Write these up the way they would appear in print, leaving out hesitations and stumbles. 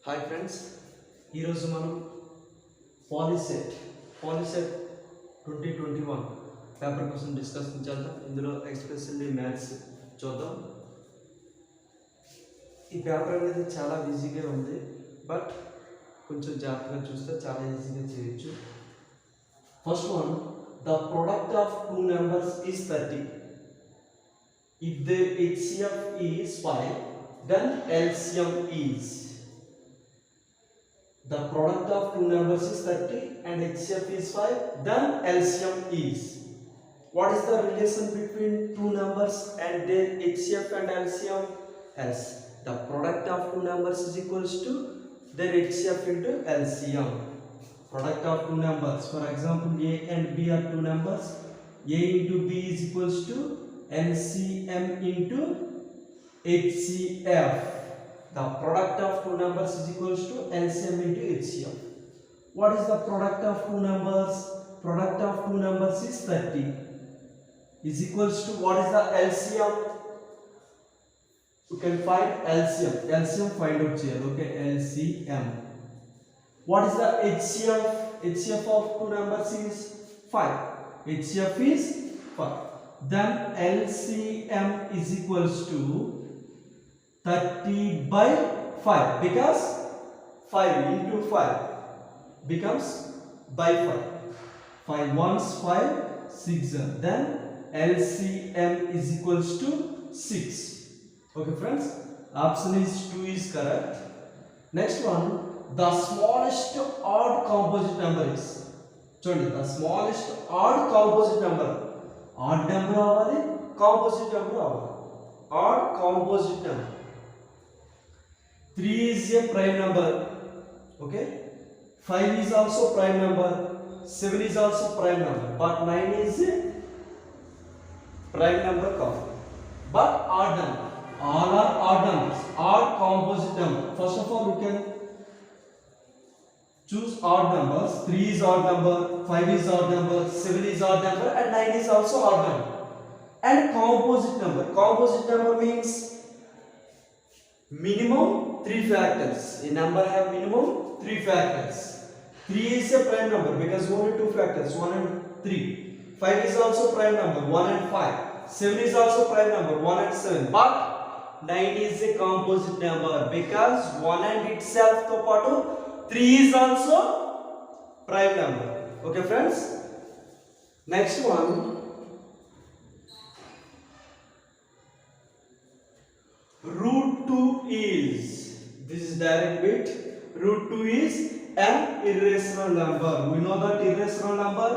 Hi friends, ఈరోజు మనం POLYCET 2021 paper కోసం డిస్కస్ చేద్దాం. ఇందులో ఎక్స్పెషల్లీ మ్యాథ్స్ చూద్దాం. ఈ పేపర్ అనేది చాలా ఈజీగా ఉంది, బట్ కొంచెం జాగ్రత్తగా చూస్తే చాలా ఈజీగా చేయొచ్చు. First one, the product of two numbers is 30. If their HCF is 5, then LCM is. The product of two numbers is 30 and HCF is 5, then LCM is. What is the relation between two numbers and their HCF and LCM? As the product of two numbers is equals to their HCF into LCM. Product of two numbers, for example, A and B are two numbers. A into B is equals to LCM into HCF. The product of two numbers is equals to LCM into HCF. What is the product of two numbers? Product of two numbers is 30 is equals to what is the LCM? You can find LCM. LCM find out here. Okay, LCM. What is the HCF? HCF of two numbers is 5. HCF is 5. Then LCM is equals to 30 by 5, because 5 into 5 becomes by 5. 5 ones 5, 6. Then LCM is equals to 6. Okay friends, option is 2 is correct. Next one, the smallest odd composite number is. చూడండి, the smallest odd composite number. Odd number అవ్వాలి, composite number అవ్వాలి. Odd composite number. 3 is a prime number. Okay, 5 is also prime number, 7 is also prime number, but 9 is a prime number count. But odd number, all are odd numbers, odd composite number. First of all, you can choose odd numbers. 3 is odd number, 5 is odd number, 7 is odd number, and 9 is also odd number. And composite number. Composite number means minimum 3 factors. A number have minimum 3 factors. 3 is a prime number because only 2 factors, 1 and 3. 5 is also prime number, 1 and 5. 7 is also prime number, 1 and 7. But 9 is a composite number because 1 and itself to patu 3 is also prime number. Okay friends, next one, root 2 is, this is direct bit, root 2 is an irrational number. We know that irrational number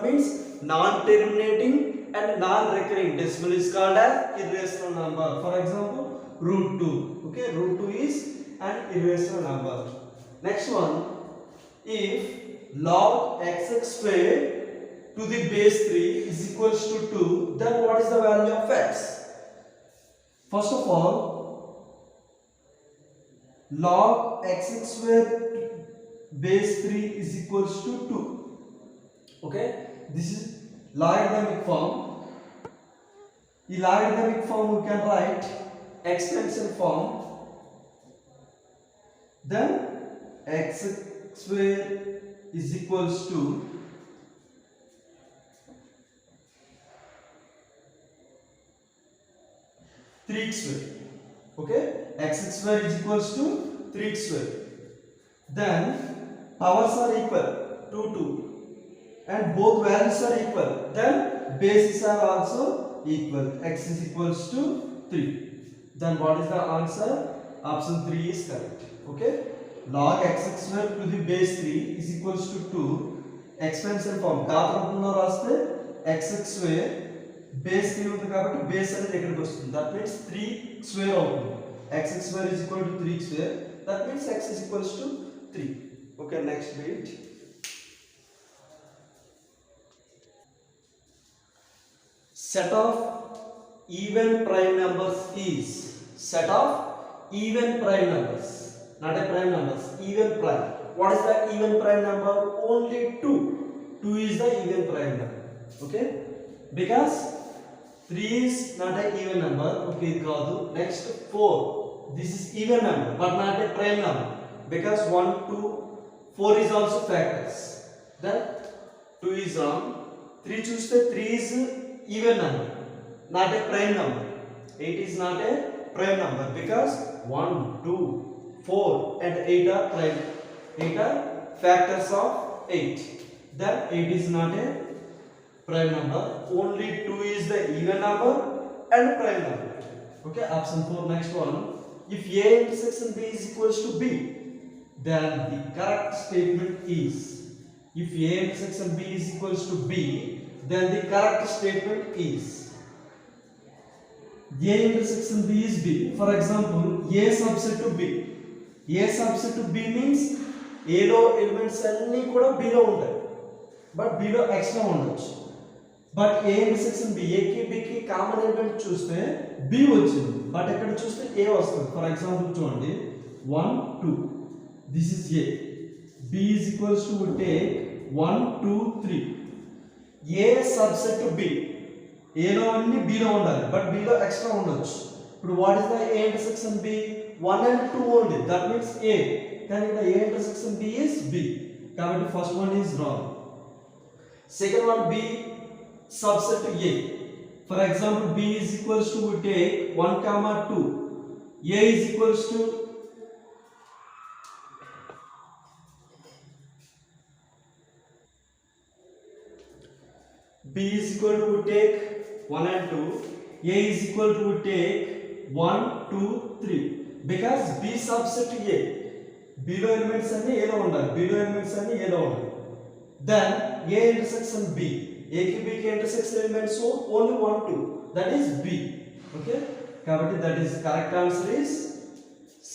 means non-terminating and non-recurring. Decimal is called as irrational number. For example, root 2. Okay, root 2 is an irrational number. Next one, if log x square to the base 3 is equals to 2, then what is the value of x? First of all, log x square base 3 is equals to 2. Okay, this is logarithmic form. In logarithmic form we can write exponential form. Then x square is equals to 3x square. Okay, x square is equals to 3x square. Then powers are equal, 2 2, and both values are equal. Then bases are also equal. X is equals to 3. Then what is the answer? Option 3 is correct. Okay, log x square to the base 3 is equals to 2. Expansion form కాత్రూపంలో రాస్తే x square base 3 ఉంది కాబట్టి base అనేది ఎక్కడికి వస్తుంది, that means 3 square అవుతుంది. x square is equal to 3 square, that means x is equals to 3. Okay, next bit, set of even prime numbers is. Set of even prime numbers, not a prime numbers, even prime. What is the even prime number? Only 2. 2 is the even prime number. Okay, because 3 is not a even number. Okay, kaadu. Next 4. This is even number but not a prime number because 1, 2, 4 is also factors. Then 2 is wrong. 3 చూస్తే 3 is even number, not a prime number. 8 is not a prime number because 1, 2, 4 and 8 are prime. 8 are factors of 8. Then 8 is not a prime number. Only 2 is the even number and prime number. Okay, option 4. Next one. If A intersection B is equals to B, then the correct statement is. If A intersection B is equals to B, then the correct statement is. A intersection B is B. For example, A subset to B. A subset to B means A లో elements అన్నీ కూడా B లో ఉంటాయి, but B లో extra ఉండొచ్చు. But A intersection B, A కి B కి common element చూస్తే B వచ్చింది, బట్ ఇక్కడ చూస్తే A వస్తుంది. ఫర్ ఎగ్జాంపుల్ చూడండి 1, 2. This is A. B is equals to take 1, 2, 3. A subset to B. A లో అన్ని B లో ఉండాలి, బట్ B లో ఎక్స్ట్రా ఉండొచ్చు. ఇప్పుడు what is the A intersection B? 1 and 2 only. That means A. కానీ ఇక్కడ A intersection B is B. కాబట్టి first one is wrong. Second one, B subset to A. For example, B is equals to take 1, 2. A is equals to B is equal to take 1 and 2. A is equal to take 1, 2, 3. Because B subset to A. B లో elements అన్ని A లో ఉండాలి. B లో elements అన్ని A లో ఉండాలి. Then A intersection B. A కి B కి intersection elements only 1, 2. That is B. Okay. కాబట్టి that is correct answer is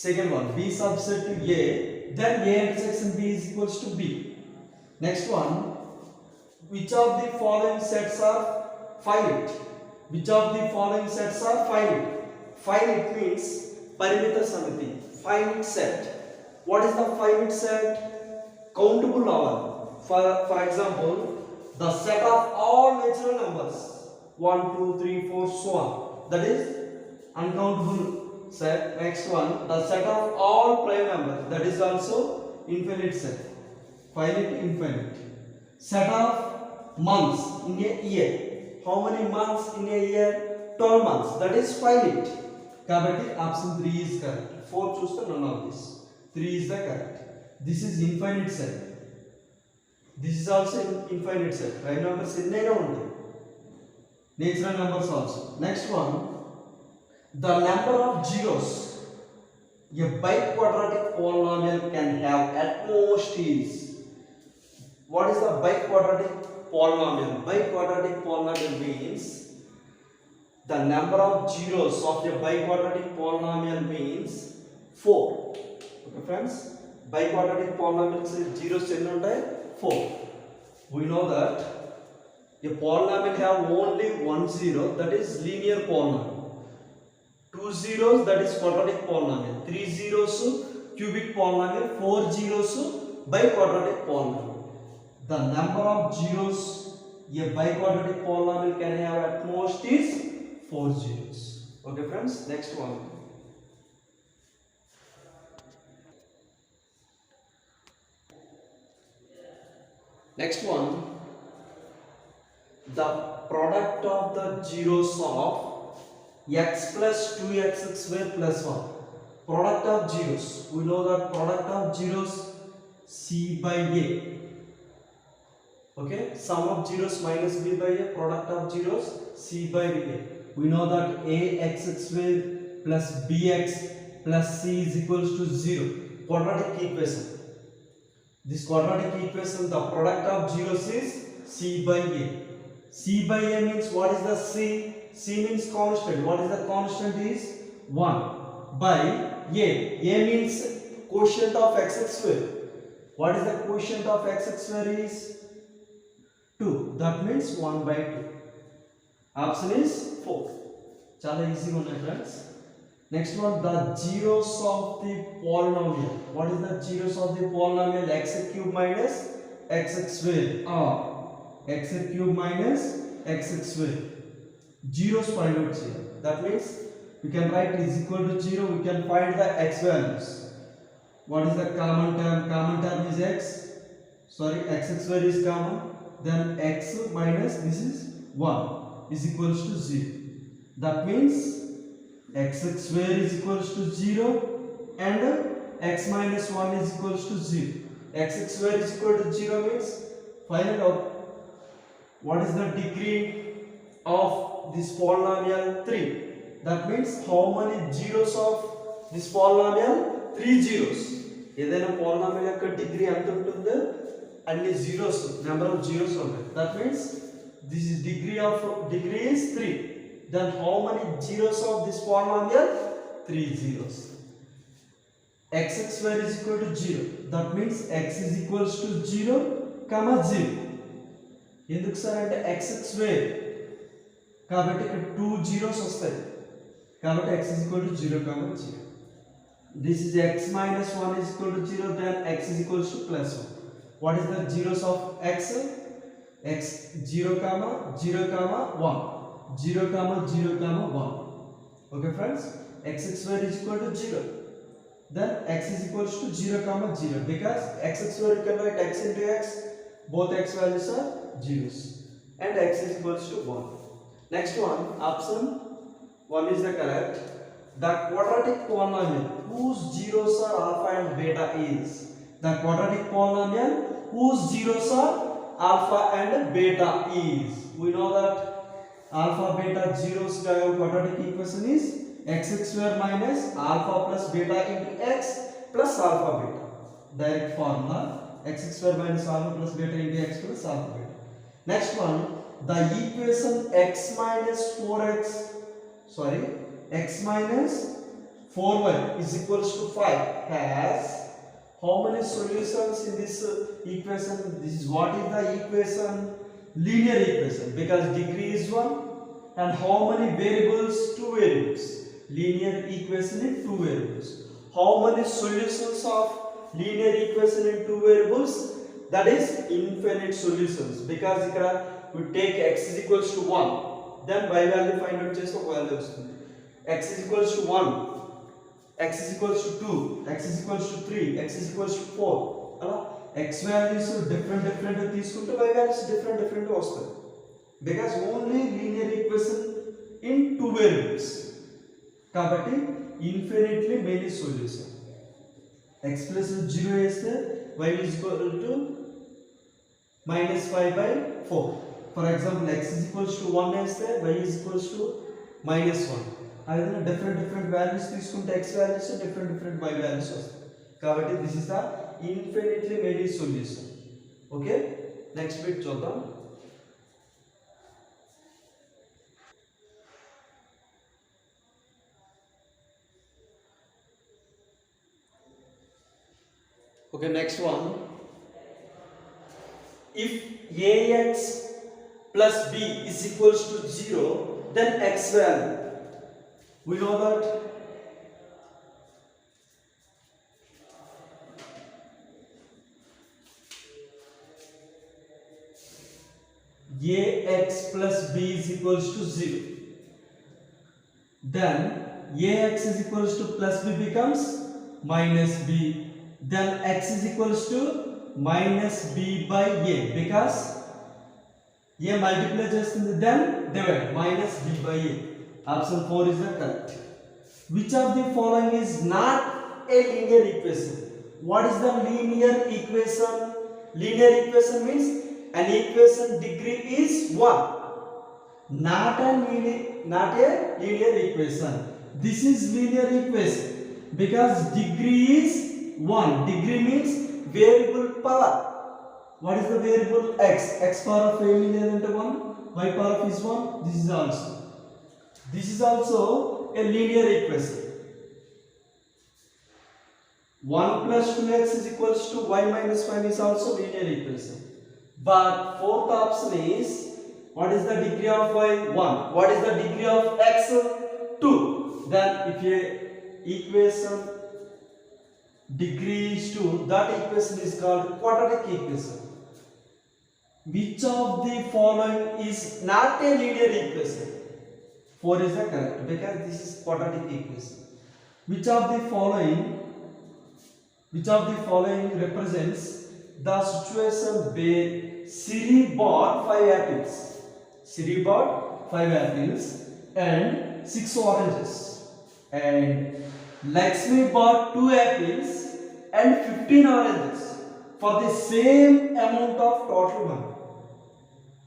second one. B subset to A. Then A intersection B is equals to B. Next one. Which of the following sets are finite? Which of the following sets are finite? Finite means parimita samiti. Finite set. What is the finite set? Countable number. For example, the set of all natural numbers 1, 2, 3, 4, so on. That is uncountable set. Next one, the set of all prime numbers. That is also infinite set. Finite, infinite. Set of months in a year. How many months in a year? 12 months. That is finite. Kabatti option 3 is correct. 4 చూస్తే none of this. 3 is the correct. This is infinite set. This is also infinite set. Prime numbers ఎన్నైనా ఉంటాయి. Natural numbers also. Next one. The number of zeros a biquadratic polynomial can have at most is. What is the biquadratic polynomial? Biquadratic polynomial means the number of zeros of a biquadratic polynomial means 4. Okay friends, biquadratic polynomials zeros ఎన్ని ఉంటాయి? 4. We know that a polynomial have only one zero, that is linear polynomial. 2 zeros, that is quadratic polynomial. 3 zeros cubic polynomial. 4 zeros biquadratic polynomial. The number of zeros a biquadratic polynomial can have at most is 4 zeros. Okay friends, next one. Next one, the product of the zeros of x plus 2x square plus 1. Product of zeros. We know that product of zeros C by A. Okay, sum of zeros minus b by a, product of zeros c by a. We know that ax square plus bx plus c is equals to 0. Quadratic equation. This quadratic equation, the product of zeros is c by a. C by a means what is the c? C means constant. What is the constant is 1 by a. A means quotient of x square. What is the quotient of x square is 2. That means 1 by 2. Option is 4. Chala easy one, my friends. Next one, the zeros of the polynomial. What is the zeros of the polynomial? X cube minus x square, or x cube minus x square. Zeros find out here. That means we can write is equal to 0. We can find the x values. What is the common term? Common term is x. Sorry, x square is common. Then x minus this is 1 is equals to 0. That means x square is equals to 0 and x minus 1 is equals to 0. X square is equal to 0 means find out what is the degree of this polynomial 3. That means how many zeros of this polynomial? 3 zeros. ఏదైనా polynomial యొక్క degree ఎంత ఉంటుందో అన్ని zeros, number of zeros ఉంటాయి. That means this is degree is 3. Then how many zeros of this polynomial? 3 zeros. X square is equal to 0. That means x is equals to 0, comma 0. ఎందుకు sir అంటే x square కాబట్టి ఇక్కడ 2 zeros వస్తాయి. కాబట్టి x is equal to 0, comma 0. This is x minus 1 is equal to 0, then x is equals to plus 1. What is the zeros of x? X 0, comma 0, comma 1. 0, comma 0, comma 1. Okay friends, x square is equal to 0. Then x is equals to 0, comma 0. Because x square you can write x into x. Both x values are zeros. And x is equals to 1. Next one, option 1 is the correct. The quadratic polynomial whose zeros are alpha and beta is. The quadratic polynomial whose zeros are alpha and beta is. We know that alpha beta zeros quadratic equation is x square minus alpha plus beta into x plus alpha beta. Direct formula x square minus alpha plus beta into x plus alpha beta. Next one, the equation x minus 4x, sorry, x minus 4y is equals to 5 has how many solutions in this equation? This is what is the equation? Linear equation, because degree is 1. And how many variables? 2 variables. Linear equation in 2 variables. How many solutions of linear equation in 2 variables? That is infinite solutions, because here we take x is equals to 1, then y value find out cheste oka value vastundi. X is equals to 1, x is equals to 2, x is equals to 3, x is equals to 4. ala x values different తీసుకుంటే y values different వస్తాయి, because only linear equation in 2 variables. కాబట్టి infinitely many solutions. X plus 0 వేస్తే y is equal to minus 5 by 4. For example, x is equals to 1 వేస్తే y is equals to minus 1. అదేవిధంగా different values తీసుకుంటే x values different y values వస్తాయి. కాబట్టి this is the infinitely many solution. Okay, next bit చూద్దాం. Okay, next one. If ax plus b is equals to 0, then x value. We know that ax plus b is equals to 0. Then ax is equals to plus b becomes minus b. Then x is equals to minus b by a, because a multiply చేస్తుంది, then divide minus b by a. Option 4 is the correct. Which of the following is not a linear equation? What is the linear equation? Linear equation means an equation degree is 1. Not a linear equation. This is linear equation because degree is 1. Degree means variable power. What is the variable? X. X power of a million into 1. Y power of is 1. This is also a linear equation. 1 plus 2x is equals to y minus 5 is also linear equation. But fourth option is, what is the degree of y? 1. What is the degree of x? 2. Then if a equation degree is 2, that equation is called quadratic equation. Which of the following is not a linear equation? 4 is the correct because this is quadratic equation. Which of the following represents the situation where Siri bought 5 apples? Siri bought 5 apples and 6 oranges, and Lakshmi bought 2 apples and 15 oranges for the same amount of total money.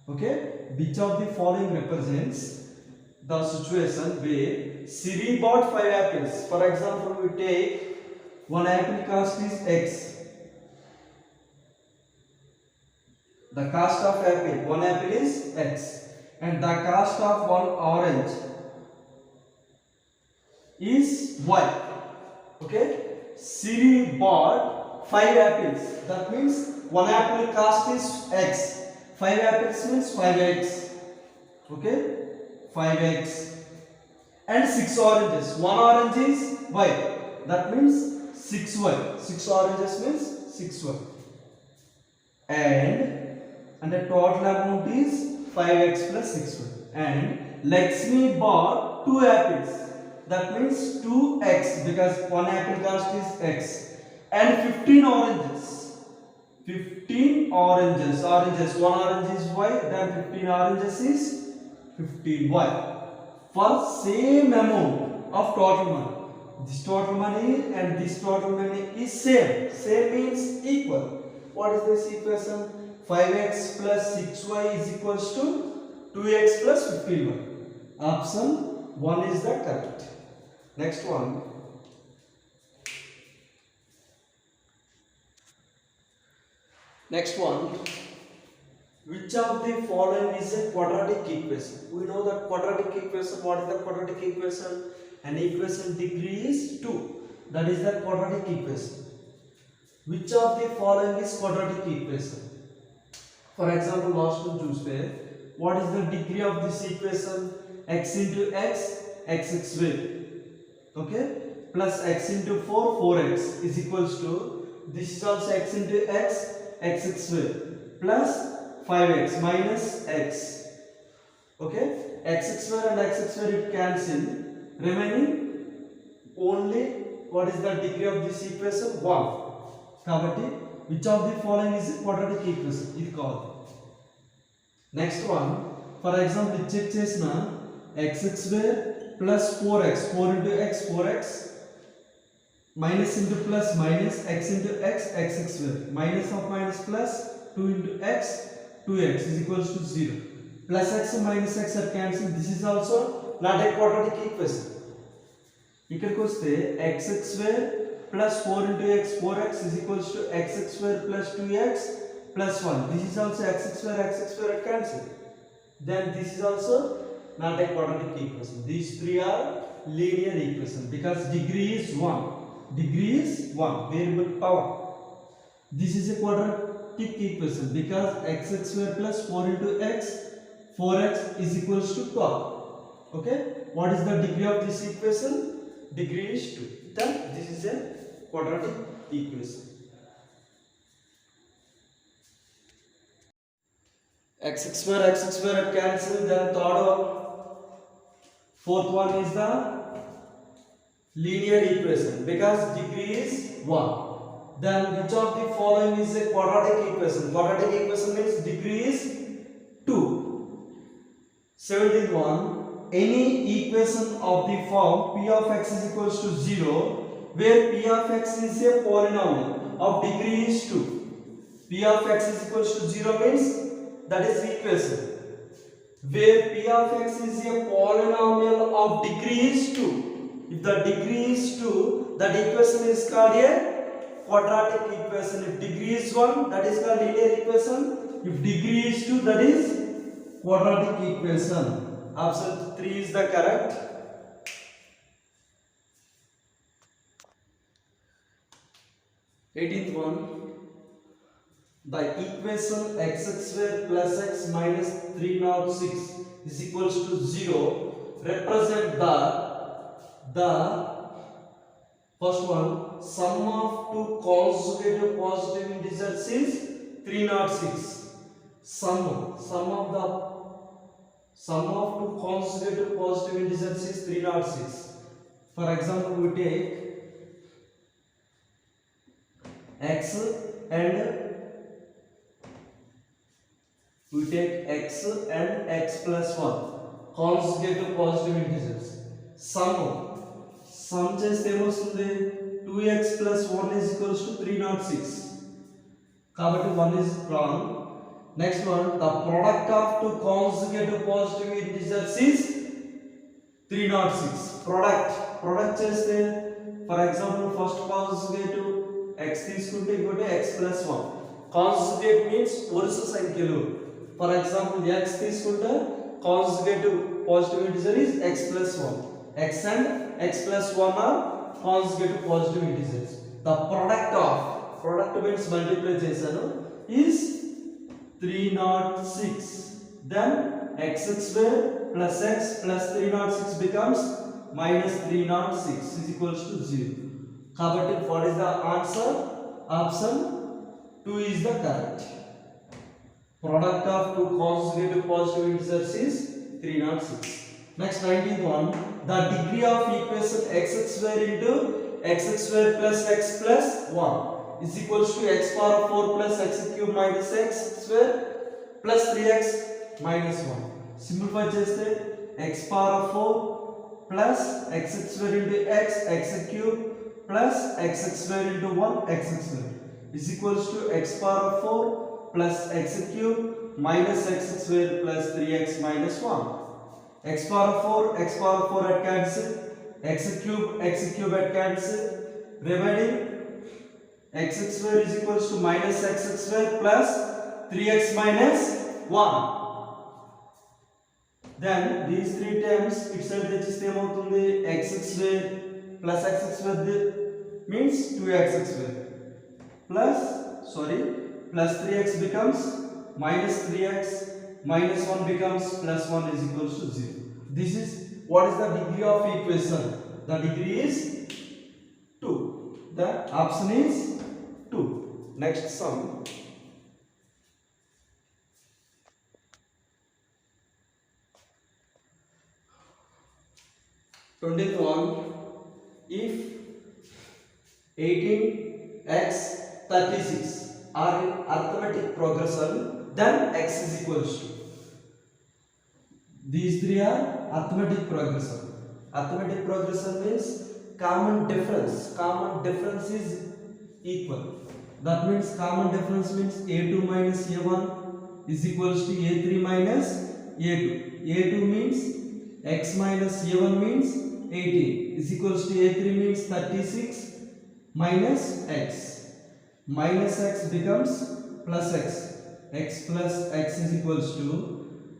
Okay, which of the following represents the situation where Siri bought 5 apples? For example, we take one apple cost is X. The cost of apple, one apple is X, and the cost of one orange is Y. Okay, Siri bought 5 apples. That means one apple cost is X. 5 apples means 5x. Okay, 5x. And 6 oranges. One orange is Y. That means 6y. 6 oranges means 6y. And the total amount is 5x plus 6y. And Lakshmi bought 2 apples. That means 2x because one apple cost is x. And 15 oranges. 15 oranges. One orange is y. Then 15 oranges is 15y. For same amount of total money. This total money and this total money is same. Same means equal. What is this equation? 5x plus 6y is equals to 2x plus 15y. Option 1 is the correct. Next one. Next one. Which of the following is a quadratic equation? We know that quadratic equation. What is the quadratic equation? An equation degree is 2. That is the quadratic equation. Which of the following is quadratic equation? For example, last one choose where. What is the degree of this equation? X into x, x square. Okay? Plus x into 4, 4x is equals to, this is also x into x, x square. Plus 5x minus x. Okay? X square and x square it cancel. Remaining only, what is the degree of this equation? 1. Kabatti, which of the following is a quadratic equation? It called. Next one, for example, check chesna x square plus 4x, 4 into x, 4x, minus into plus minus, x into x, x square, minus of minus plus, 2 into x, 2x is equals to 0. Plus x minus x are cancelled. This is also not a quadratic equation. ఇక్కడికి వస్తే x square plus 4 into x, 4x is equals to x square plus 2x plus 1. This is also x square cancel. Then this is also not a quadratic equation. These three are linear equation because degree is 1. Degree is 1, variable power. This is a quadratic equation because x square plus 4 into x, 4x is equals to 12. Okay? What is the degree of this equation? Degree is 2. Then this is a quadratic equation. X square cancel. Then third one, fourth one is the linear equation because degree is 1. Then which of the following is a quadratic equation? Quadratic equation means degree is 2. 17th one. Any equation of the form p of x is equals to 0 where p of x is a polynomial of degree is 2. P of x is equals to 0 means that is the equation where p of x is a polynomial of degree is 2. If the degree is 2, that equation is called a quadratic equation. If degree is 1, that is called linear equation. If degree is 2, that is quadratic equation. Option 3 is the correct. Eighteenth one. The equation x square plus x minus 306 is equals to 0 represent the first one, sum of two consecutive positive integers is 306. Sum of the Sum of two consecutive positive integers is 306. For example, we take x and x plus 1 consecutive positive integers. Sum చేస్తే ఏమొస్తుంది 2x plus 1 is equals to 306. కాబట్టి 1 is wrong. Next one, the product of two consecutive positive integers is 306. Product చేస్తే for example first consecutive x తీసుకుంటే ఇంకోటి x plus 1. Consecutive means వరుస సంఖ్యలు. For example x తీసుకుంటే consecutive positive integer is x plus 1. X and x plus 1 are consecutive positive integers. The product means multiply చేశాను is 306. Then x square plus x plus 306 becomes minus 306 is equals to 0. కాబట్టి what is the answer? Option 2 is the correct. Product of two consecutive positive integers is 306. Next 19th one, the degree of equation x square into x square plus x plus 1 is equals to x power 4 plus x cube minus x square plus 3x minus 1. Simplify చేస్తే x power 4 plus x square into x cube plus x square into 1 x square is equals to x power 4 plus x cube minus x square plus 3x minus 1. X power 4 at cancel, x cube at cancel, remaining x square is equals to minus x square plus 3x minus 1. Then these three terms itself తెచ్చిస్తే ఏమవుతుంది x square plus x square means 2x square plus 3x becomes minus 3x minus 1 becomes plus 1 is equals to 0. This is what is the degree of equation. The degree is 2. The option is 2. Next sum. Twentieth one. If 18x 36 are in arithmetic progression, then x is equals to. These three are arithmetic progression. Arithmetic progression means common difference. Common difference is equal. That means common difference means a2 minus a1 is equals to a3 minus a2. a2 means x minus a1 means 18 is equals to a3 means 36 minus x. Minus x becomes plus x. X plus x is equals to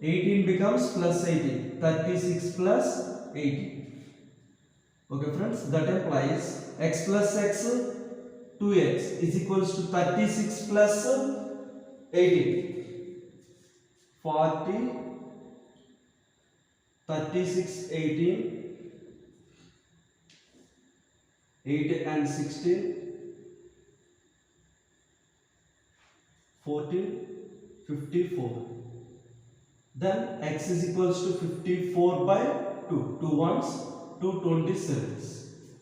18 becomes plus 18. 36 plus 18. Okay friends, that implies x plus x 2x is equals to 36 plus 18. 40 36 18 8 and 16 14 54. Then x is equals to 54 by 2. 2 ones, 2 27s.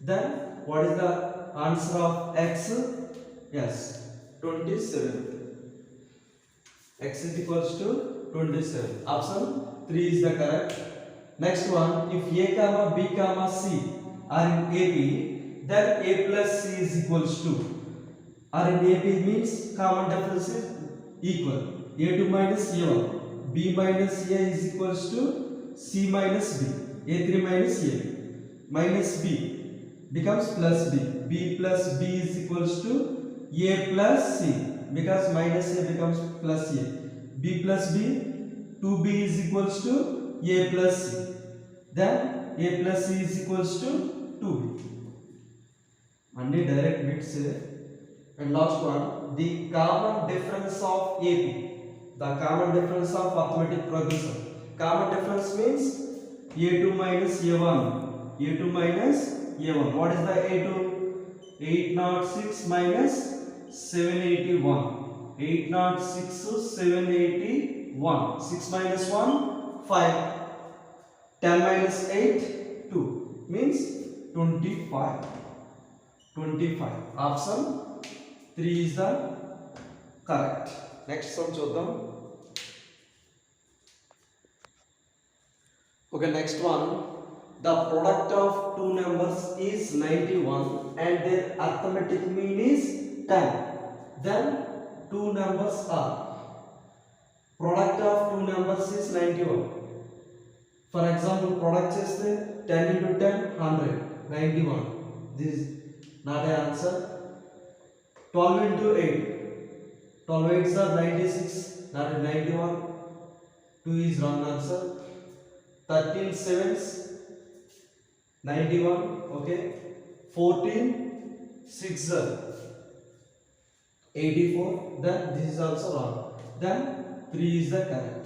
Then what is the answer of x? Yes, 27. X is equals to 27. Option 3 is the correct. Next one, if a comma b comma c are in AP, then a plus c is equals to. Are in AP means common difference is equal. a2 minus a1, b minus a is equals to c minus b, a3 minus a minus b becomes plus b, b plus b is equals to a plus c because minus a becomes plus a, b plus b 2b is equals to a plus c, then a plus c is equals to 2b. And direct bits. And last one, the common difference of AP. The common difference of arithmetic progression. Common difference means a2 minus a1. a2 minus a1. What is the a2? 806 minus 781. 806 781. 6 minus 1 5. 10 minus 8, 2 means 25. 25. Option 3 is the correct. Next sum చూద్దాం. Okay, next one. The product of two numbers is 91 and their arithmetic mean is 10. Then two numbers are. Product of two numbers is 91. For example, product cheste 10 into 10, 100, 91. This is not an answer. 12 into 8, 12 8s are 96, not a 91. 2 is wrong answer. 13 7s, 91. Okay. 14 6s are 84. Then this is also wrong. Then 3 is the correct.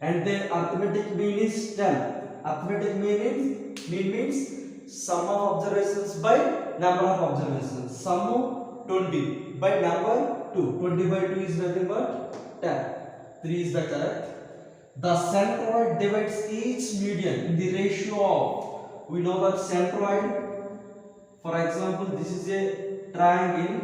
And their arithmetic mean is 10. Arithmetic mean means sum of observations by number of observations. Sum of 20 by number 2. 20 by 2 is nothing but 10. 3 is the correct. The centroid divides each median in the ratio of, we know that centroid, for example, this is a triangle.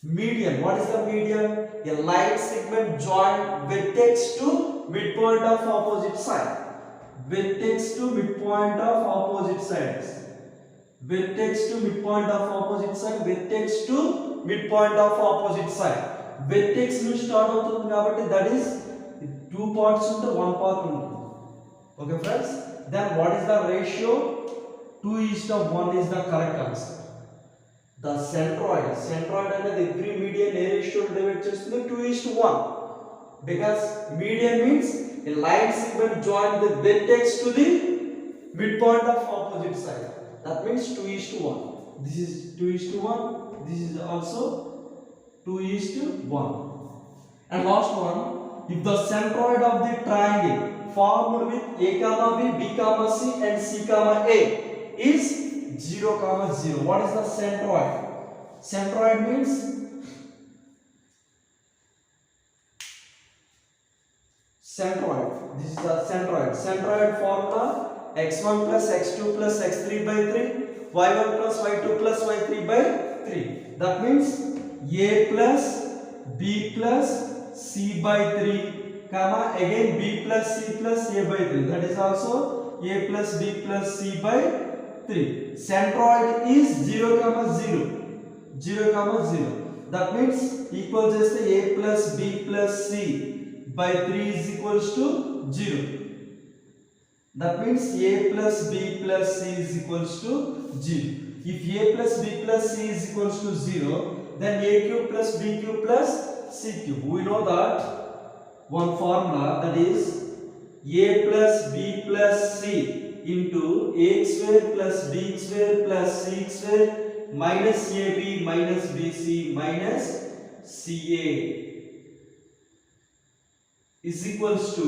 Median, what is the median? A line segment joined vertex to midpoint of opposite side. Vertex to midpoint of opposite sides. Vertex to midpoint of opposite side. Vertex to midpoint of opposite side. Vertex nu start అవుతుంది కాబట్టి that is two parts into one part ఉంటుంది. Okay friends, then what is the ratio? 2:1 is the correct answer. The centroid అనేది every median ఏ ratio divide చేస్తుంది? 2:1. Because median means a line segment join the vertex to the midpoint of opposite side. That means 2:1. This is 2:1. This is also 2:1. And last one, if the centroid of the triangle formed with a comma b, b comma c and c comma a is 0 comma 0. What is the centroid? Centroid means centroid. This is the centroid. Centroid formula x1 plus x2 plus x3 by 3, y1 plus y2 plus y3 by 3. That means a plus b plus c by 3, comma again b plus c plus a by 3. That is also a plus b plus c by 3. Centroid is 0 comma 0. 0 comma 0. That means equal just a plus b plus c by 3 is equals to 0. That means a plus b plus c is equals to 0. If a plus b plus c is equals to 0, then a cube plus b cube plus c cube. We know that one formula, that is a plus b plus c into a square plus b square plus c square minus ab minus bc minus ca is equals to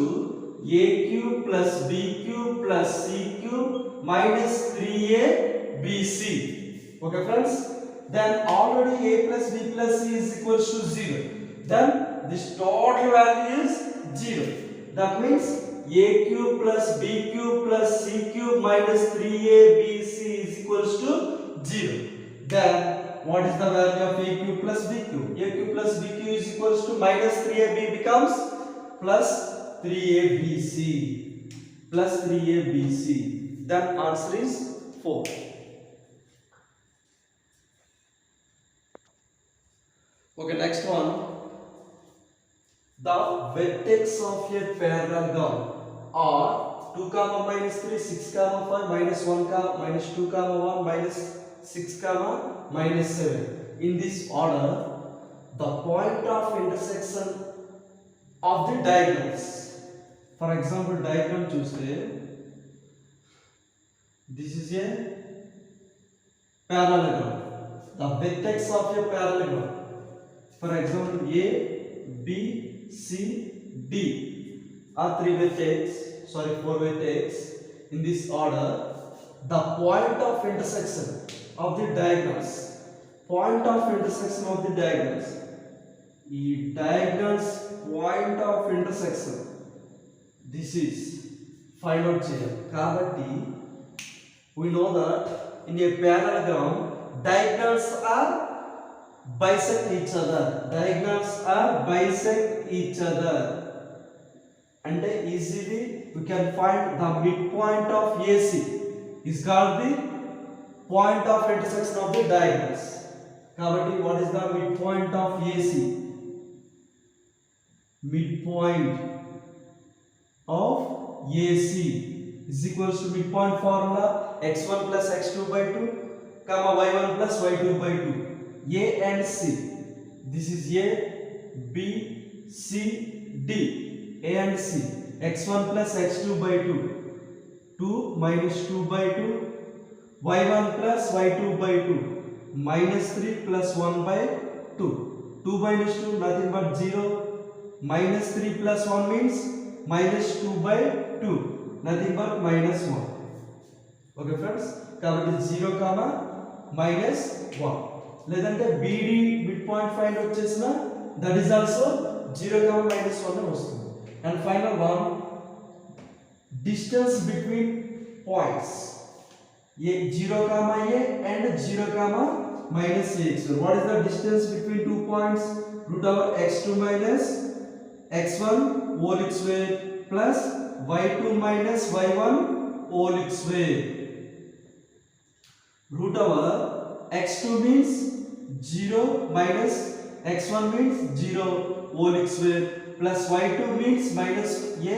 a cube plus b cube plus c cube minus 3abc. Okay friends, then already a plus b plus c is equals to 0. Then this total value is 0. That means a cube plus b cube plus c cube minus 3abc is equals to 0. Then what is the value of a cube plus b cube? A cube plus b cube is equals to minus 3ab becomes plus 3abc. Plus 3abc. Then answer is 4. Okay, next one. The vertex of a parallelogram are 2 comma minus 3, 6 comma 5, minus 1 comma minus 2 comma 1, minus 6 comma minus 7. In this order, the point of intersection of the diagonals. For example, diagram చూస్తే this is a parallelogram. The vertex of a parallelogram. For example, A, B, C, D are 4 vertex. In this order, the point of intersection of the diagonals. Point of intersection of the diagonals. The diagonals point of intersection. This is find out చేయాలి. కాబట్టి we know that in a parallelogram diagonals are bisect each other. Diagonals are bisect each other. And easily we can find the midpoint of AC is called the point of intersection of the diagonals. Kabatti, what is the midpoint of AC? Midpoint of AC is equals to midpoint formula x1 plus x2 by 2 comma y1 plus y2 by 2. A and C. This is A, B, C, D. A and C. x1 plus x2 by 2. 2 minus 2 by 2. y1 plus y2 by 2. Minus 3 plus 1 by 2. 2 minus 2 nothing but 0. Minus 3 plus 1 means minus 2 by 2. Nothing but minus 1. Okay friends, కాబట్టి 0 comma minus 1 లేదంటే BD mid point find out చేసిన that is also 0 comma minus 1 అని వస్తుంది. And final one distance between points A 0 comma A and 0 comma minus AX. What is the distance between two points? Root over x2 minus x1 whole square plus y2 minus y1 whole square. Root over x2 means 0 minus x1 means 0 whole square plus y2 means minus a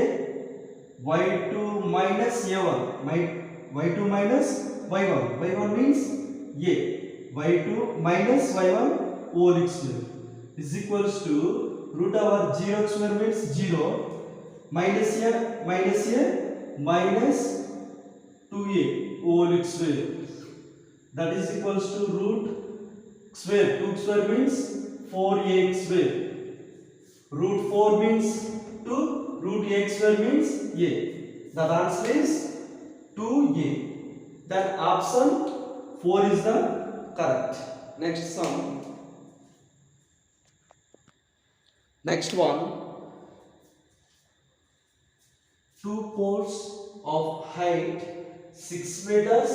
y2 minus a1 y2 minus y1 y1 means a y2 minus y1 whole square is equals to root over 0 square means 0 minus a minus 2a whole square, that is equals to root square 2 square means 4a square, root 4 means 2, root a square means a. The answer is 2a. That option 4 is the correct. Next sum. Next one. Two poles of height 6 meters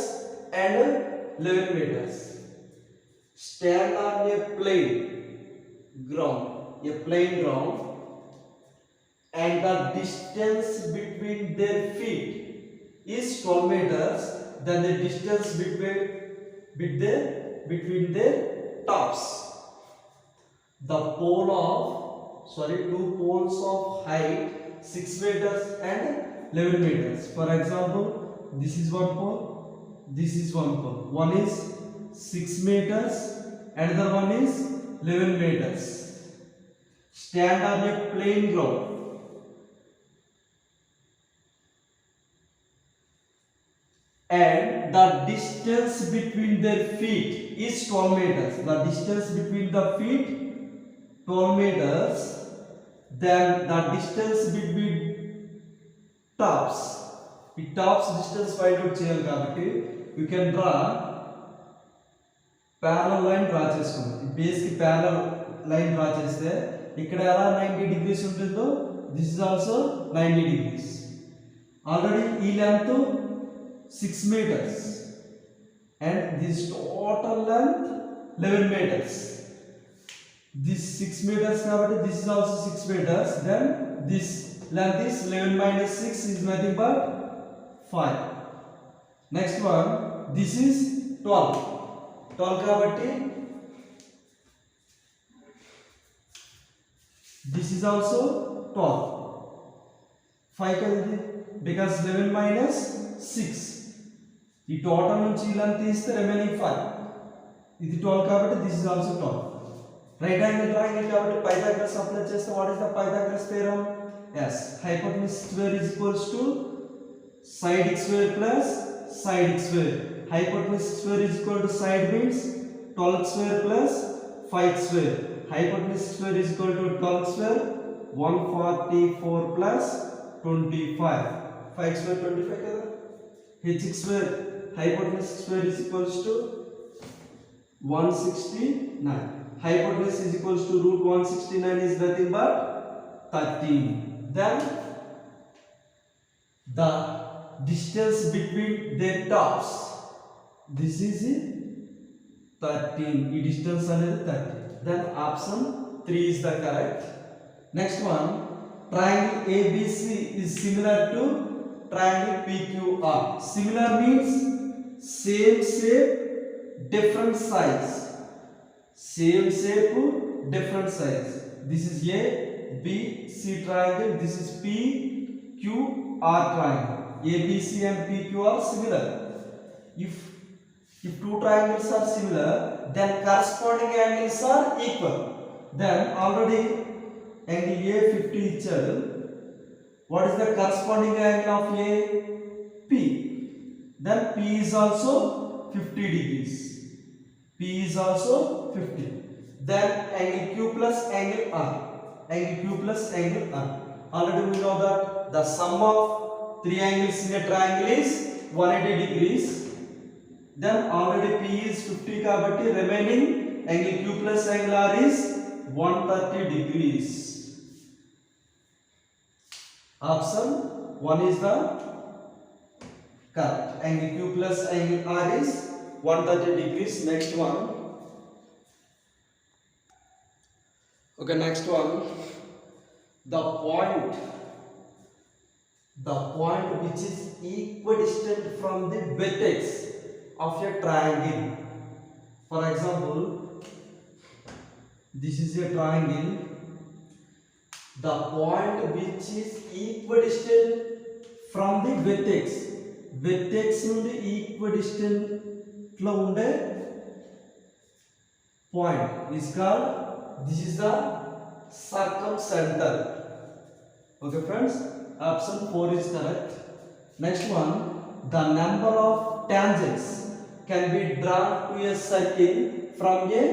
and 11 meters stand on a plain ground, and the distance between their feet is 12 meters. Then the distance between their tops. The two poles of height 6 meters and 11 meters. For example, this is one pole, this is one pole. One is 6 meters, another one is 11 meters. Stand on a plain ground. And the distance between their feet is 12 meters. The distance between the feet 12 meters. Then the distance between tops. The tops distance find out cheyali kabatti you can draw parallel line draw chesukondi. Base ki parallel line draw cheste ikkada ela 90 degrees untundo, this is also 90 degrees. Already ee length 6 meters and this total length 11 meters. This 6 meters kabatti this is also 6 meters. Then this length is 11 minus 6 is nothing but 5. Next one, this is 12 kabatti this is also 12. 5 kadidi because 11 minus 6 ఈ total నుంచి ఇలా తీస్తే remaining 5. ఇది 12 కాబట్టి this is also 12. Right angle triangle కాబట్టి Pythagoras apply చేస్తే what is the Pythagoras theorem? yes, hypotenuse square is equals to side x square plus side x square. Hypotenuse square is equal to side means 12 square plus 5 square. Hypotenuse square is equal to 12 square 144 plus 25. 5 square 25 kada. h square hypotenuse square is equals to 169. Hypotenuse is equals to root 169 is nothing but 13. Then the distance between their tops. This is 13. ఈ distance అనేది 13. Then option 3 is the correct. Next one, triangle ABC is similar to triangle PQR. Similar means same shape, different size. Same shape, different size. This is A B C triangle. This is P Q R triangle. ABC and PQ are similar. If two triangles are similar, then corresponding angles are equal. Then already angle A 50 ichadu. What is the corresponding angle of A? P. Then P is also 50 degrees. P is also 50. Then angle Q plus angle R. Angle Q plus angle R. Already we know that the sum of three angles in a triangle is 180 degrees. Then already P is 50 kabatti remaining angle Q plus angle R is 130 degrees. Option 1 is the correct. Angle Q plus angle R is 130 degrees. Next one. Okay, next one. The point which is equidistant from the vertex of a triangle. For example, this is a triangle. The point which is equidistant from the vertex. Vertex నుండి equidistant లో ఉండే point is called, this is the circumcenter. Okay friends, option 4 is correct. Next one, the number of tangents can be drawn to a circle from a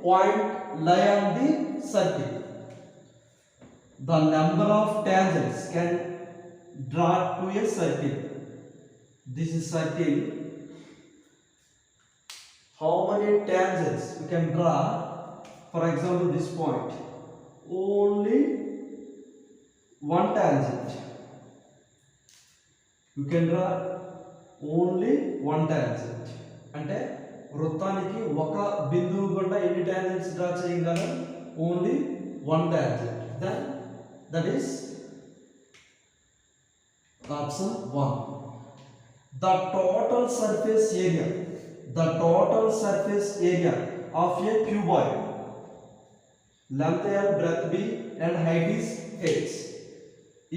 point lie on the circle. The number of tangents can draw to a circle. This is circle. How many tangents we can draw? For example, this point, only one tangent. You can draw only one tangent. అంటే వృత్తానికి ఒక బిందువు గుండా ఎన్ని tangents draw చేయగలం? Only one tangent. Then that is option 1. The total surface area of a cuboid, length L, breadth B and height is h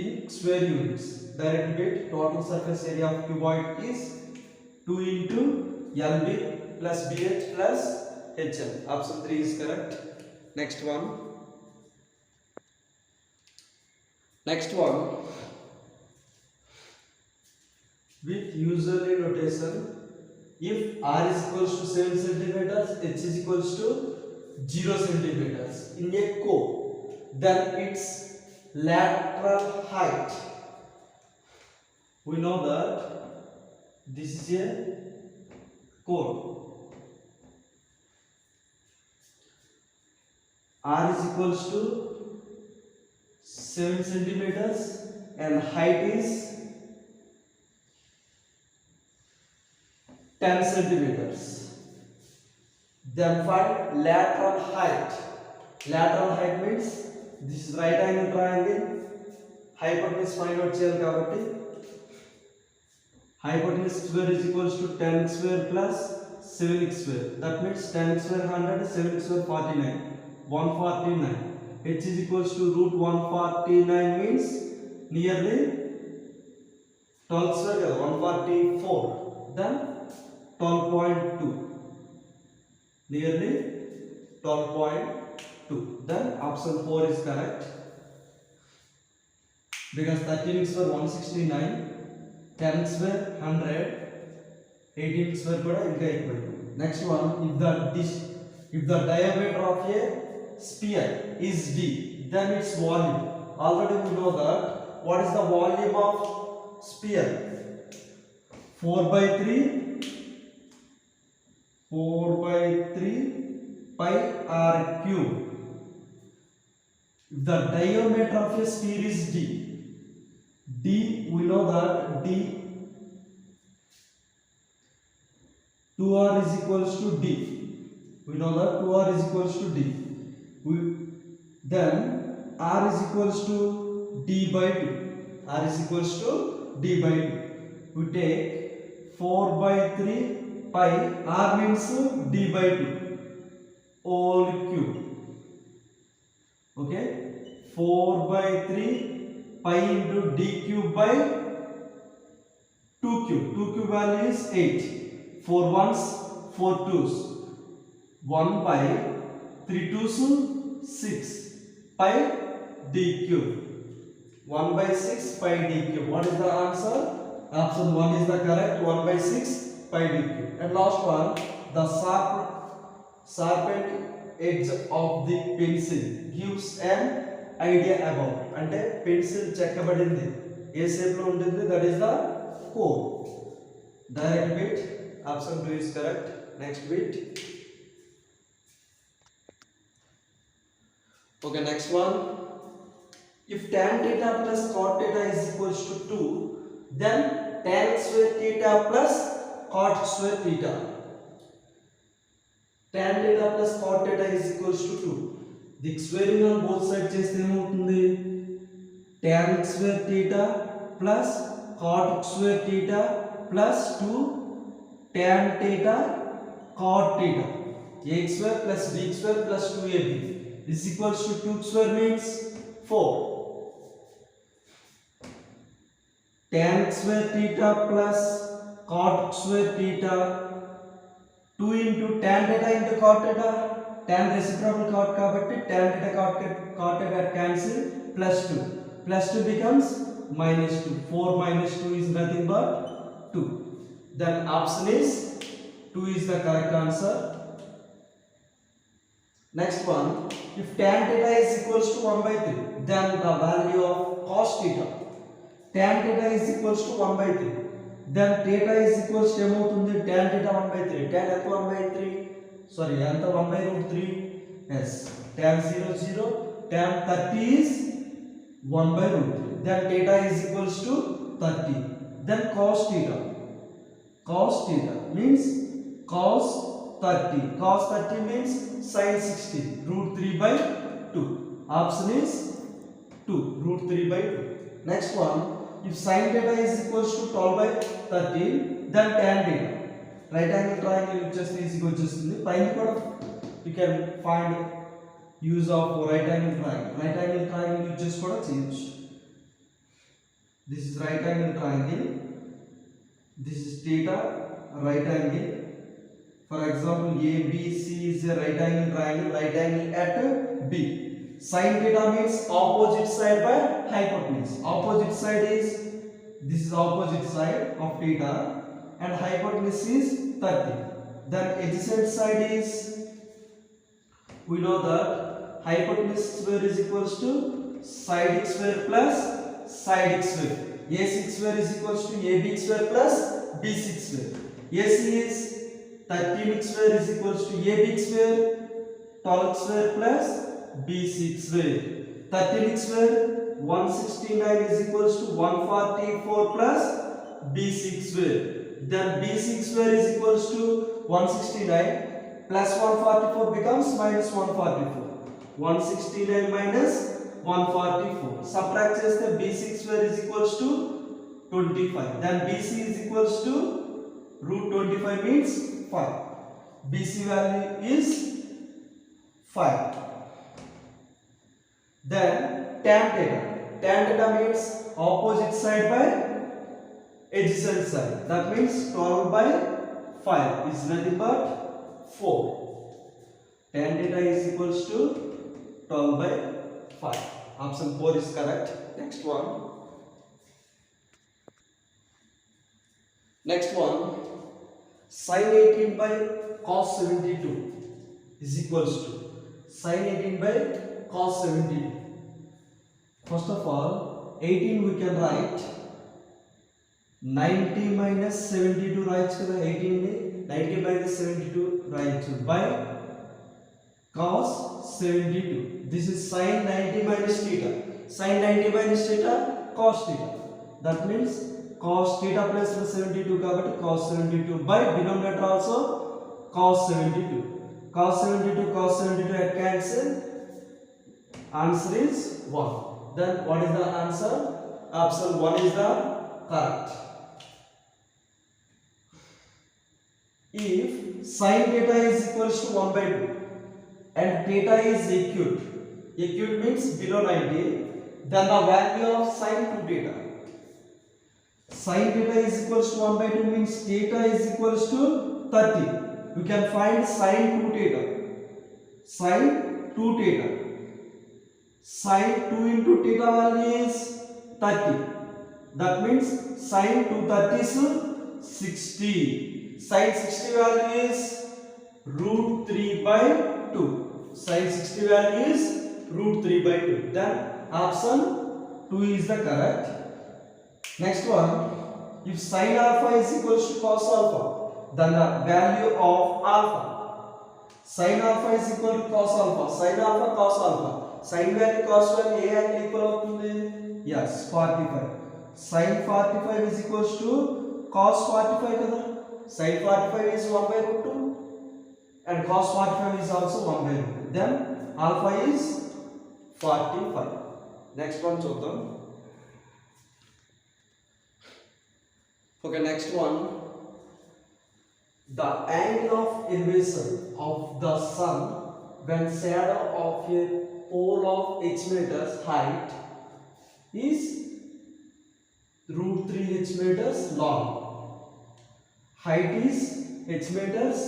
in square units. Direct bit, total surface area of cuboid is 2 into LB plus BH plus HL. Option 3 is correct. Next one. With usually notation, if R is equals to 7 centimeters, H is equals to 0 centimeters in a cone, then its lateral height, we know that this is a cone. R is equals to 7 centimeters and height is 10 centimeters. Then find lateral height. Lateral height means this is right angle triangle. Hypotenuse find out cheyali kabatti hypotenuse square is equals to 10x square plus 7x square. That means 10x square 100, 7x square 49, 149. H is equals to root 149 means nearly 12 square 144. Then 12.2, nearly 12.2. Then option 4 is correct, because 13 square 169, 10 square 100, 18 square kuda inga equal. Next one, if the diameter of a sphere is d, then its volume. Already we know that what is the volume of sphere? 4 by 3 pi r cube. If the diameter of a sphere is d, D, we know that D 2r is equals to D. We know that 2r is equals to D. Then r is equals to D by 2. R is equals to D by 2. We take 4 by 3 pi, r means D by 2 whole cube. Okay, 4 by 3 pi into D cube by 2 cube. 2 cube value is 8. 4 ones, 4 twos. 1 by 3 twos 6 pi D cube. 1 by 6 pi D cube. What is the answer? Option 1 is the correct. 1 by 6 pi D cube. And last one, the sharpened edge of the pencil gives an idea about. అంటే pencil చెక్కబడింది ఏ shape లో ఉంటుంది, that is the core. Direct bit, option 2 is correct. Next bit. Okay, next one. If tan theta plus cot theta is equals to 2, then tan square theta plus cot square theta. Tan theta plus cot theta is equals to 2. The squaring on both sides చేస్తే ఏమవుతుంది? tan square theta plus cot square theta plus 2 tan theta cot theta. A square plus b square plus 2ab is equals to 2 square means 4. Tan square theta plus cot square theta, 2 into tan theta into cot theta. Tan reciprocal cot kabatti tan theta cot theta cancel, plus 2. Plus 2 becomes minus 2. 4 minus 2 is nothing but 2. Then option is 2 is the correct answer. Next one, if tan theta is equals to 1 by 3, then the value of cos theta. Tan theta is equals to 1 by 3. Then theta is equals to ఏమవుతుంది? tan theta 1 by 3. Tan ఎంత 1 by 3? Sorry, ఎంత 1 by root 3? Yes. Tan 0 0. Tan 30 is 1 by root 3. Then theta is equals to 30. Then cos theta. Cos theta means cos 30. Cos 30 means sin 60. Root 3 by 2. Option is 2. Root 3 by 2. Next one, if sin theta is equals to 12 by 13, then tan theta. Right angle triangle just easy వచ్చేస్తుంది. పైన కూడా you can find use of right angle triangle. Right angle triangle use చేసి కూడా చేయొచ్చు. This is right angle triangle. This is theta, right angle. For example, ABC is a right angle triangle. Right angle at B. Sin theta means opposite side by hypotenuse. Opposite side is, this is opposite side of theta, and hypotenuse is 30. Then adjacent side is, we know that hypotenuse square is equals to side x square plus side x square. AC square is equals to AB square plus BC square. AC is 13x square is equals to AB square, 12x square plus BC square. 13x square 169 is equals to 144 plus B6 square. Then B6 square is equals to 169 plus 144 becomes minus 144. 169 minus 144. Subtract cheste B6 square is equals to 25. Then BC is equals to root 25 means 5. BC value is 5. Then tan theta. Tan theta means opposite side by adjacent side. That means 12 by 5 is nothing but 4. Tan theta is equals to 12 by 5. Option 4 is correct. Next one. Next one. Sin 18 by cos 72 is equals to sin 18 by cos 72. First of all, 18 we can write 90 minus 72 writes kada 18 ni 90 minus 72 writes by cos 72. This is sin 90 minus theta. Sin 90 minus theta, cos theta. that means cos theta plus 72 కాబట్టి cos 72 by denominator also cos 72. Cos 72 cos 72 are cancel. Answer is 1. Then what is the answer? Option 1 is the correct. If sin theta is equals to 1 by 2 and theta is acute, acute means below 90, then the value of sin 2 theta. Sin theta is equals to 1 by 2 means theta is equals to 30. We can find sin 2 theta. Sin 2 theta. Sin 2 into theta value is 30. That means sin 230 is 60. Sin 60 value is root 3 by 2. Sin 60 value is root 3 by 2. Then option 2 is the correct. Next one, if sin alpha is equals to cos alpha, then the value of alpha. Sin alpha is equal to cos alpha. Sin alpha cos alpha. Sin value cos value A angle equal అవుతుంది? yes 45. Sin 45 is equals to cos 45 కదా. Sin 45 is 1 by root 2 and cos 45 is also 1 by root 2. Then alpha is 45. Next one చూద్దాం. Okay, next one. The angle of elevation of the sun when shadow of a pole of h meters height is root 3 h meters long. Height is h meters.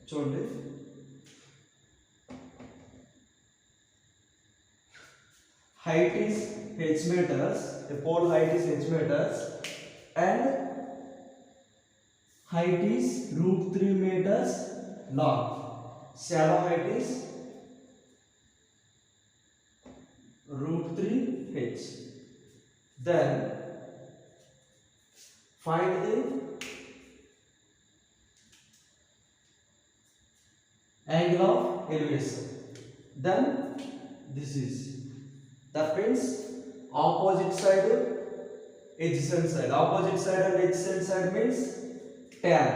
చూడండి, height is h meters. The pole height is h meters and height is root 3 meters long. Shadow height is root 3 h. Then find the angle of elevation. Then this is, that means opposite side adjacent side. Opposite side and adjacent side means tan.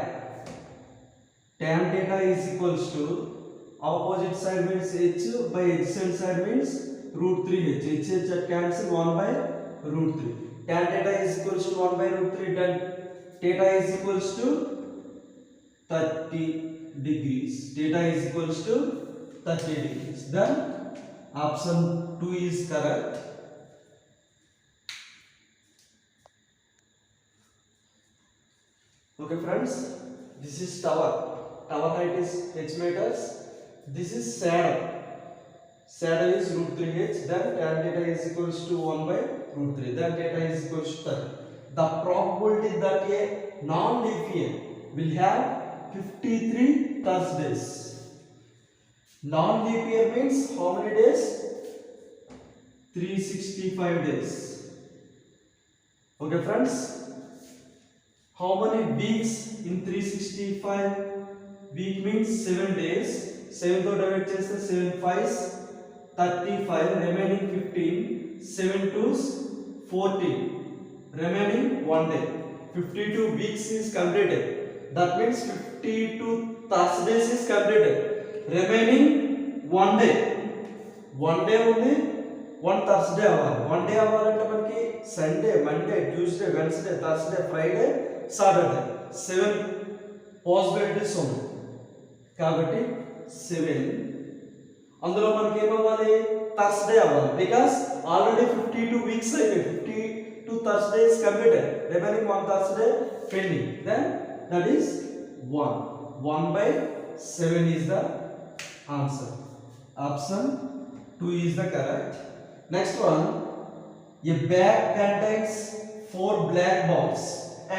Tan theta is equals to opposite side means h by adjacent side means root 3 h. H cancel 1 by root 3. Tan theta is equals to 1 by root 3. Then theta is equals to 30 degrees. Theta is equals to 30 degrees. Then option 2 is correct. Okay friends, this is tower. Tower height is h meters. This is shadow. Shadow is root 3h. Then tan theta is equals to 1 by root 3. Then theta is equals to 30. The probability that a non-leap year will have 53 Thursdays. Non-leap year means how many days? 365 days. Okay friends, how many weeks in 365? Week means 7 days. 7 తో divide చేస్తే 7 5s 35, remaining 15, 7 2s 14, remaining 1 day. 52 weeks is completed. That means 52 Thursdays is completed. Remaining 1 day. 1 day only, 1 Thursday అవ్వాలి. 1 day అవ్వాలంటే మనకి Sunday, Monday, Tuesday, Wednesday, Thursday, Friday, Saturday 7 possibilities ఉన్నాయి కాబట్టి 7. అందులో మనకి ఏమవ్వాలి? థర్స్డే అవ్వాలి. బికాస్ ఆల్రెడీ 52 వీక్స్ అయిపోయి 52 Thursdays completed. Remaining 1 Thursday pending. Then that is 1. 1 by 7 is the answer. Option 2 is the correct. Next one. A bag contains 4 black balls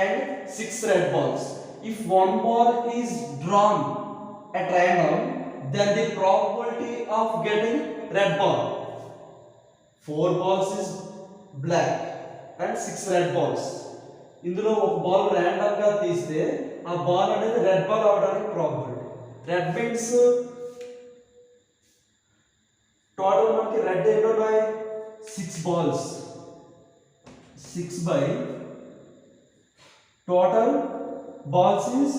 and 6 red balls. If one ball is drawn at random, then the probability of getting red ball. 4 balls is black and 6 red balls. ఇందులో ఒక ball random గా తీస్తే ఆ ball అనేది red ball అవడానికి probability. Red means total మనకి red ఎన్ని ఉన్నాయి? 6 balls. 6 by total balls is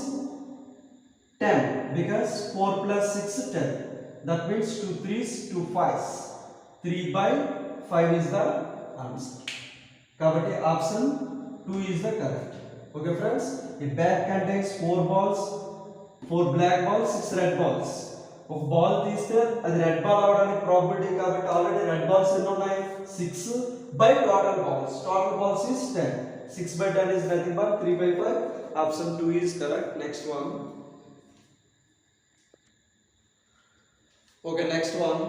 10 because 4 plus 6 10. That means 2 3s 2 5s. 3 by 5 is the answer. Kabatti option 2 is the correct. Okay friends, a bag contains 4 balls, 4 black balls, 6 red balls. ఒక ball తీస్తే అది red ball అవడానికి probability కాబట్టి already red balls ఎన్ని ఉన్నాయి 6 by total balls is 10. 6 by 10 is nothing but 3 by 5. Option 2 is correct. Next one. Okay, next one.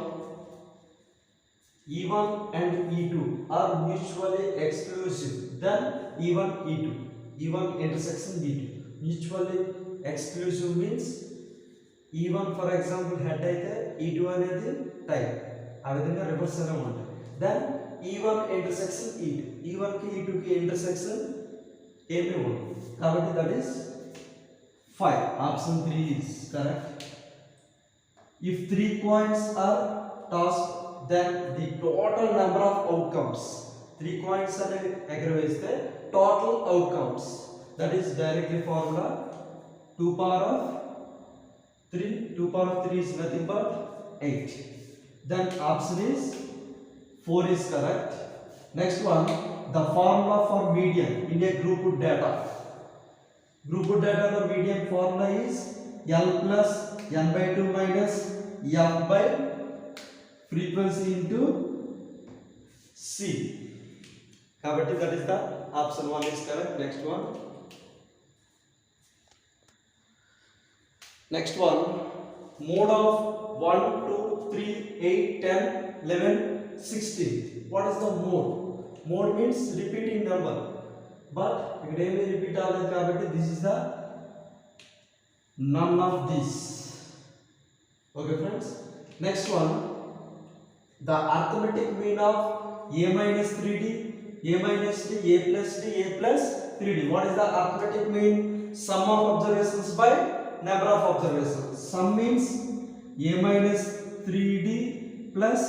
E1 and E2 are mutually exclusive. Then E1 E2. E1 intersection E2. Mutually exclusive means E1 for example head అయితే E2 అనేది tail. ఆ విధంగా reverse అనే ఉంటుంది. Then E1 intersection E2. E1 కి E2 కి intersection ఏమీ ఉండదు. కాబట్టి that is 5. Option 3 is correct. If 3 coins are tossed, then the total number of outcomes. 3 coins are egreveste total outcomes. That is directly formula 2 power of 3. 2 power of 3 is nothing but 8. Then option is 4 is correct. Next one, the formula for median in a grouped data. Grouped data the median formula is L plus n by 2 minus f by frequency into C. Kabatti that is the option 1 is correct. Next one. Next one, mode of 1, 2, 3, 8, 10, 11, 16. What is the mode? Mode means repeating number. But if it may repeat all the kabatti, this is the none of this. Okay friends. Next one, the arithmetic mean of a minus 3d, a minus d, a plus d, a plus 3d. What is the arithmetic mean? Sum of observations by number of observations. Sum means a minus 3d plus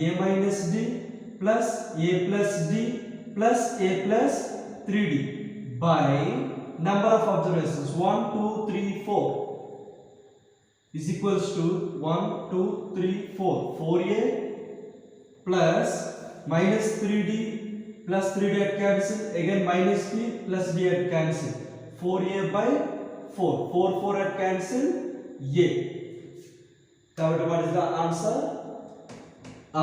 a minus d plus a plus d plus a plus 3d by number of observations 1, 2, 3, 4 is equals to 1, 2, 3, 4. 4a plus minus 3d plus 3d at cancel, again minus d plus d at cancel. 4a by 4. 4, 4 at cancel, a. కాబట్టి what is the answer?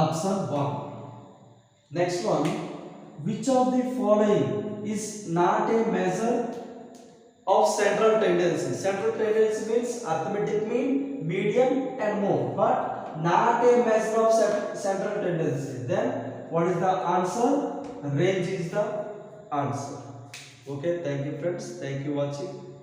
Option 1. Next one, which of the following is not a measure of central tendency? Central tendency means arithmetic mean, median and mode, but not a measure of central tendency. Then what is the answer? Range is the answer. Okay, thank you friends, thank you watching.